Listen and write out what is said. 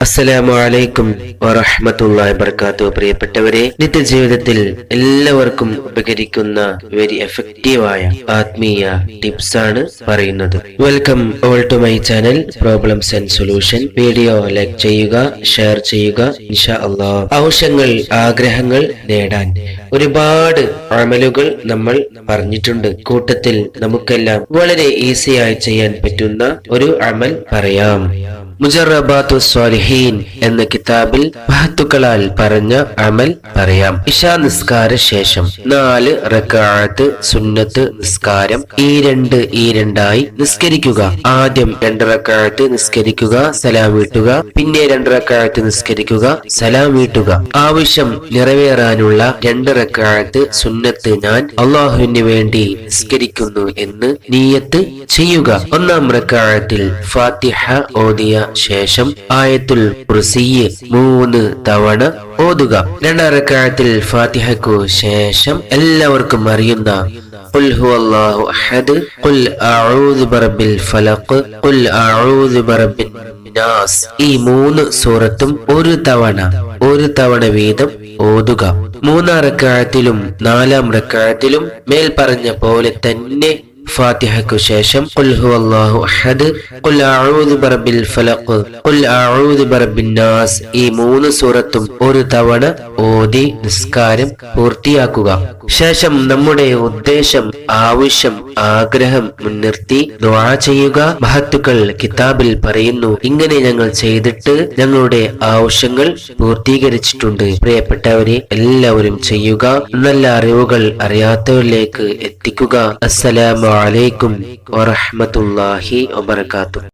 അസ്സലാമു അലൈക്കും വറഹ്മത്തുള്ളാഹി വബറകാതുഹു. പ്രിയപ്പെട്ടവരെ, നിത്യജീവിതത്തിൽ എല്ലാവർക്കും ഉപകരിക്കുന്ന വെരി എഫക്റ്റീവായ ആത്മീയ ടിപ്സ് ആണ് പറയുന്നത്. Welcome all to my channel problems and solution. Video like ചെയ്യുക, ഷെയർ ചെയ്യുക. ഇൻഷാ അല്ലാഹ് ആവശ്യങ്ങൾ, ആഗ്രഹങ്ങൾ നേടാൻ ഒരുപാട് അമലുകൾ നമ്മൾ പറഞ്ഞിട്ടുണ്ട്. കൂട്ടത്തിൽ നമുക്കെല്ലാം വളരെ ഈസിയായി ചെയ്യാൻ പറ്റുന്ന ഒരു അമൽ പറയാം. മുജറബാത്തു സ്വാലിഹീൻ എന്ന കിതാബിൽ മഹത്തുക്കളാൽ പറഞ്ഞ അമൽ പറയാം. ഇശാ നിസ്കാര ശേഷം 4 റക്അത്ത് സുന്നത്ത് നിസ്കാരം രണ്ടായി നിസ്കരിക്കുക. ആദ്യം 2 റക്അത്ത് നിസ്കരിക്കുക, സലാം വീട്ടുക. പിന്നെ 2 റക്അത്ത് നിസ്കരിക്കുക, സലാം വീട്ടുക. ആവശ്യം നിറവേറാനുള്ള 2 റക്അത്ത് സുന്നത്ത് ഞാൻ അള്ളാഹുവിന് വേണ്ടി നിസ്കരിക്കുന്നു എന്ന് നിയ്യത്ത് ചെയ്യുക. 1-ാം റക്അത്തിൽ ഫാത്തിഹ ഓതിയ ശേഷം ആയത്തുൽ കുർസി 3 തവണ ഓതുക. 2-ാം റക്അത്തിൽ ഫാത്തിഹയ്ക്കു ശേഷം എല്ലാവർക്കും അറിയുന്ന ഖുൽ ഹുവല്ലാഹു അഹദ്, ഖുൽ അഊദു ബിറബ്ബിൽ ഫലഖ്, ഖുൽ അഊദു ബിറബ്ബിൻ നാസ് ഈ 3 സൂറത്തും ഒരു തവണ വീതം ഓതുക. 3-ാം റക്അത്തിലും 4-ാം റക്അത്തിലും മേൽ പറഞ്ഞ പോലെ തന്നെ ഫാത്തിഹയ്ക്കു ശേഷം ഖുൽ ഹുവല്ലാഹു അഹദ്, ഖുൽ അഊദു ബിറബ്ബിൽ ഫലഖ്, ഖുൽ അഊദു ബിറബ്ബിൻ നാസ് ഈ 3 സൂറത്തും ഒരു തവണ ഓതി നിസ്കാരം പൂർത്തിയാക്കുക. ശേഷം നമ്മുടെ ഉദ്ദേശം, ആവശ്യം, ആഗ്രഹം മുൻനിർത്തി ദുആ ചെയ്യുക. മഹത്തുക്കൾ കിതാബിൽ പറയുന്നു, ഇങ്ങനെ ഞങ്ങൾ ചെയ്തിട്ട് ഞങ്ങളുടെ ആവശ്യങ്ങൾ പൂർത്തീകരിച്ചിട്ടുണ്ട്. പ്രിയപ്പെട്ടവരെ, എല്ലാവരും ചെയ്യുക. നല്ല അറിവുകൾ അറിയാത്തവരിലേക്ക് എത്തിക്കുക. അസ്സലാമു അലൈക്കും വറഹ്മത്തുള്ളാഹി വബറകാതുഹു.